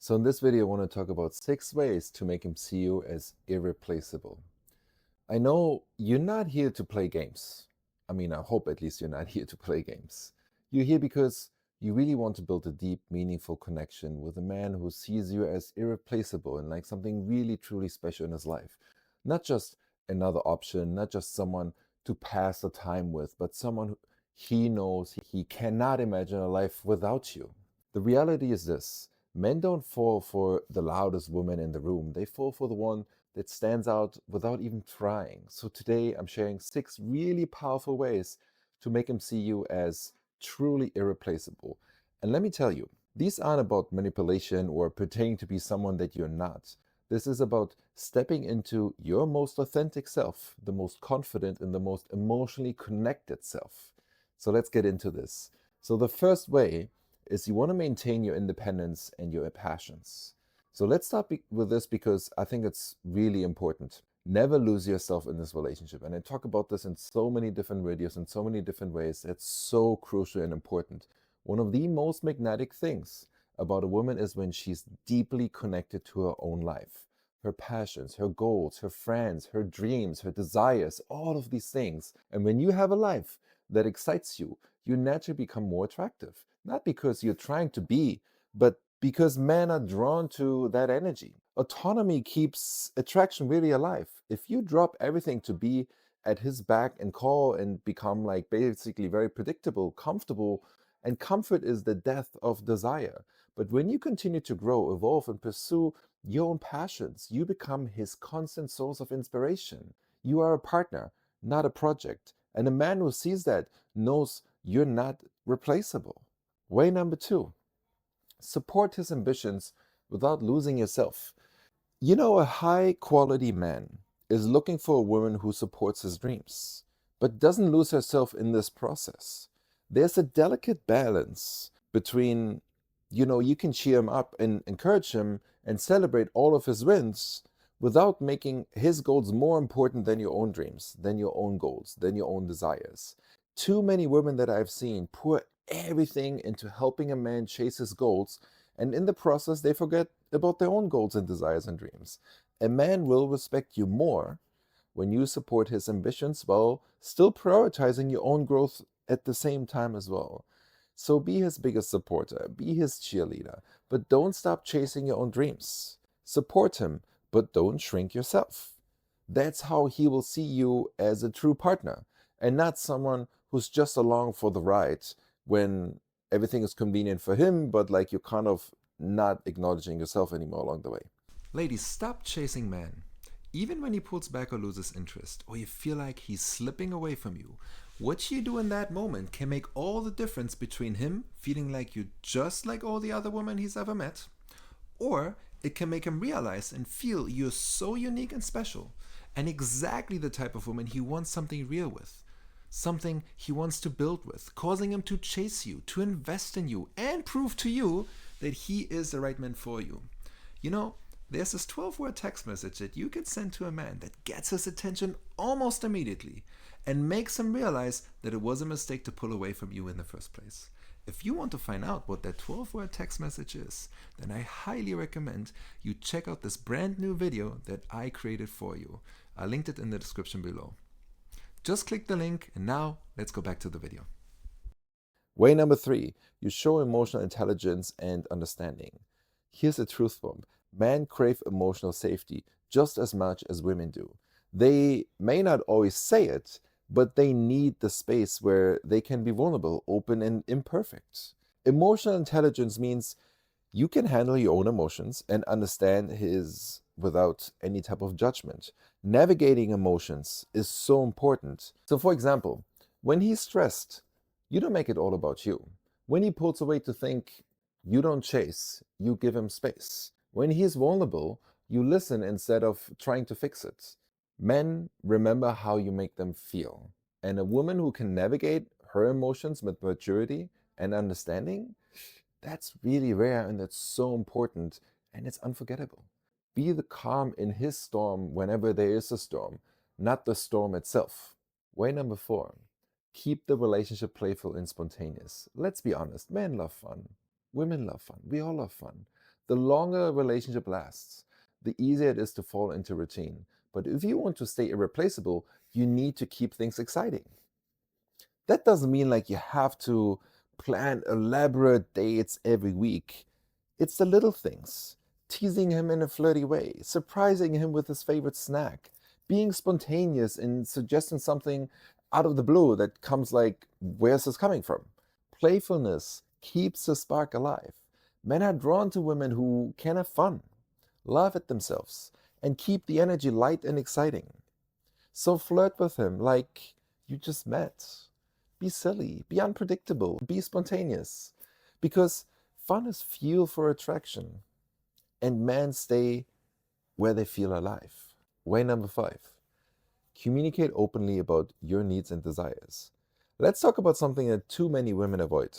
So in this video, I want to talk about 6 ways to make him see you as irreplaceable. I know you're not here to play games. I mean, I hope at least you're not here to play games. You're here because you really want to build a deep, meaningful connection with a man who sees you as irreplaceable and like something really, truly special in his life. Not just another option, not just someone to pass the time with, but someone who he knows he cannot imagine a life without you. The reality is this: men don't fall for the loudest woman in the room, they fall for the one that stands out without even trying. So today I'm sharing 6 really powerful ways to make him see you as truly irreplaceable. And let me tell you, these aren't about manipulation or pretending to be someone that you're not. This is about stepping into your most authentic self, the most confident and the most emotionally connected self. So let's get into this. So the first way is you want to maintain your independence and your passions. So let's start with this because I think it's really important. Never lose yourself in this relationship. And I talk about this in so many different videos in so many different ways. It's so crucial and important. One of the most magnetic things about a woman is when she's deeply connected to her own life, her passions, her goals, her friends, her dreams, her desires, all of these things. And when you have a life that excites you, you naturally become more attractive. Not because you're trying to be, but because men are drawn to that energy. Autonomy keeps attraction really alive. If you drop everything to be at his back and call and become like basically very predictable, comfortable, and comfort is the death of desire. But when you continue to grow, evolve, and pursue your own passions, you become his constant source of inspiration. You are a partner, not a project. And a man who sees that knows you're not replaceable. Way number 2: support his ambitions without losing yourself. You know, a high quality man is looking for a woman who supports his dreams, but doesn't lose herself in this process. There's a delicate balance between, you can cheer him up and encourage him and celebrate all of his wins without making his goals more important than your own dreams, than your own goals, than your own desires. Too many women that I've seen pour everything into helping a man chase his goals, and in the process, they forget about their own goals and desires and dreams. A man will respect you more when you support his ambitions while still prioritizing your own growth at the same time as well. So be his biggest supporter, be his cheerleader, but don't stop chasing your own dreams. Support him, but don't shrink yourself. That's how he will see you as a true partner and not someone who's just along for the ride when everything is convenient for him, but like you're kind of not acknowledging yourself anymore along the way. Ladies, stop chasing men. Even when he pulls back or loses interest, or you feel like he's slipping away from you, what you do in that moment can make all the difference between him feeling like you're just like all the other women he's ever met, or it can make him realize and feel you're so unique and special, and exactly the type of woman he wants something real with, something he wants to build with, causing him to chase you, to invest in you, and prove to you that he is the right man for you. You know, there's this 12-word text message that you can send to a man that gets his attention almost immediately and makes him realize that it was a mistake to pull away from you in the first place. If you want to find out what that 12-word text message is, then I highly recommend you check out this brand new video that I created for you. I linked it in the description below. Just click the link, and now let's go back to the video. Way number 3: you show emotional intelligence and understanding. Here's a truth bomb: men crave emotional safety just as much as women do. They may not always say it, but they need the space where they can be vulnerable, open, and imperfect. Emotional intelligence means you can handle your own emotions and understand his without any type of judgment. Navigating emotions is so important. So, for example, when he's stressed, you don't make it all about you. When he pulls away to think, you don't chase, you give him space. When he's vulnerable, you listen instead of trying to fix it. Men remember how you make them feel. And a woman who can navigate her emotions with maturity and understanding, that's really rare and that's so important and it's unforgettable. Be the calm in his storm whenever there is a storm, not the storm itself. Way number 4: keep the relationship playful and spontaneous. Let's be honest, men love fun. Women love fun. We all love fun. The longer a relationship lasts, the easier it is to fall into routine. But if you want to stay irreplaceable, you need to keep things exciting. That doesn't mean like you have to plan elaborate dates every week. It's the little things. Teasing him in a flirty way, surprising him with his favorite snack, being spontaneous in suggesting something out of the blue that comes like, where's this coming from? Playfulness keeps the spark alive. Men are drawn to women who can have fun, laugh at themselves, and keep the energy light and exciting. So flirt with him like you just met. Be silly, be unpredictable, be spontaneous. Because fun is fuel for attraction, and men stay where they feel alive. Way number 5. Communicate openly about your needs and desires. Let's talk about something that too many women avoid.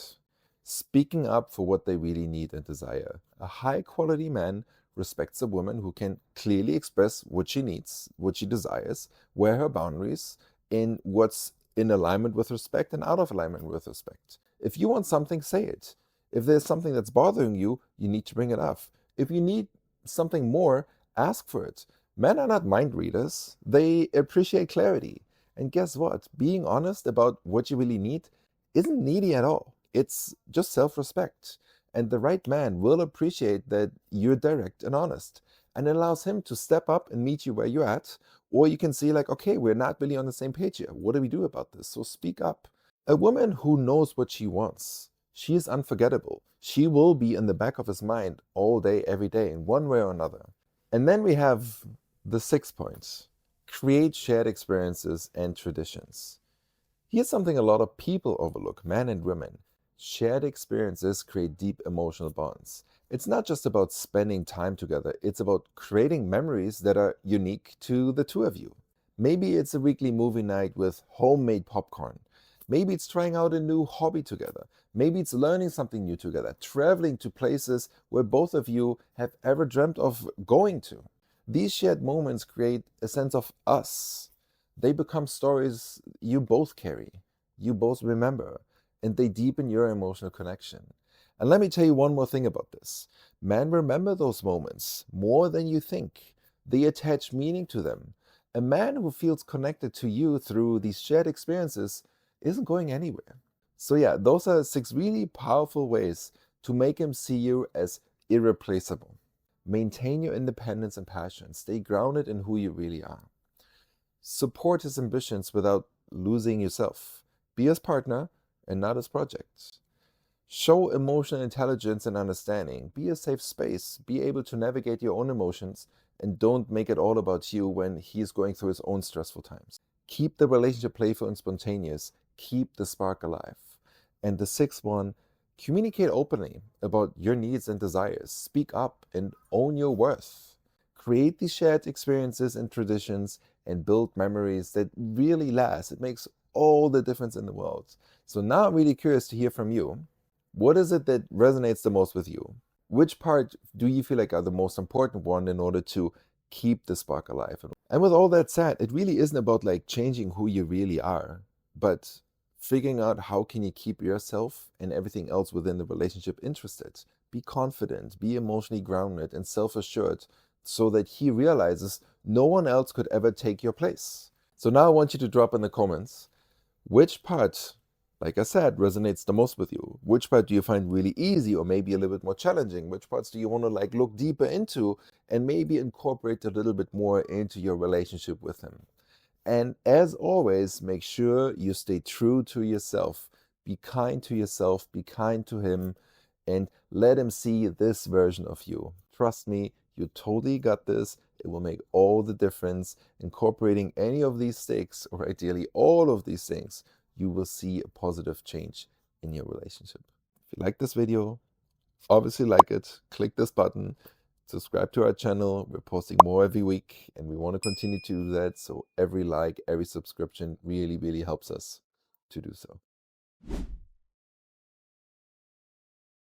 Speaking up for what they really need and desire. A high quality man respects a woman who can clearly express what she needs, what she desires, where her boundaries, in what's in alignment with respect and out of alignment with respect. If you want something, say it. If there's something that's bothering you, you need to bring it up. If you need something more, ask for it. Men are not mind readers, they appreciate clarity. And guess what? Being honest about what you really need isn't needy at all. It's just self respect. And the right man will appreciate that you're direct and honest. And it allows him to step up and meet you where you're at. Or you can see, like, okay, we're not really on the same page here. What do we do about this? So speak up. A woman who knows what she wants, she is unforgettable. She will be in the back of his mind all day, every day, in one way or another. And then we have the 6th point: create shared experiences and traditions. Here's something a lot of people overlook, men and women. Shared experiences create deep emotional bonds. It's not just about spending time together, it's about creating memories that are unique to the two of you. Maybe it's a weekly movie night with homemade popcorn. Maybe it's trying out a new hobby together. Maybe it's learning something new together, traveling to places where both of you have ever dreamt of going to. These shared moments create a sense of us. They become stories you both carry, you both remember, and they deepen your emotional connection. And let me tell you one more thing about this. Men remember those moments more than you think. They attach meaning to them. A man who feels connected to you through these shared experiences isn't going anywhere. So, yeah, those are 6 really powerful ways to make him see you as irreplaceable. Maintain your independence and passion. Stay grounded in who you really are. Support his ambitions without losing yourself. Be his partner and not his project. Show emotional intelligence and understanding. Be a safe space. Be able to navigate your own emotions and don't make it all about you when he's going through his own stressful times. Keep the relationship playful and spontaneous. Keep the spark alive. And the 6th one, communicate openly about your needs and desires. Speak up and own your worth. Create these shared experiences and traditions and build memories that really last. It makes all the difference in the world. So now I'm really curious to hear from you. What is it that resonates the most with you? Which part do you feel like are the most important one in order to keep the spark alive? And with all that said, it really isn't about like changing who you really are, but figuring out how can you keep yourself and everything else within the relationship interested. Be confident, be emotionally grounded and self-assured so that he realizes no one else could ever take your place. So now I want you to drop in the comments which part, like I said, resonates the most with you. Which part do you find really easy or maybe a little bit more challenging? Which parts do you want to like look deeper into and maybe incorporate a little bit more into your relationship with him? And as always, make sure you stay true to yourself. Be kind to yourself, be kind to him, and let him see this version of you. Trust me, you totally got this. It will make all the difference. Incorporating any of these stakes, or ideally all of these things, you will see a positive change in your relationship. If you like this video, obviously like it, click this button, subscribe to our channel. We're posting more every week and we want to continue to do that. So every like, every subscription really, really helps us to do so.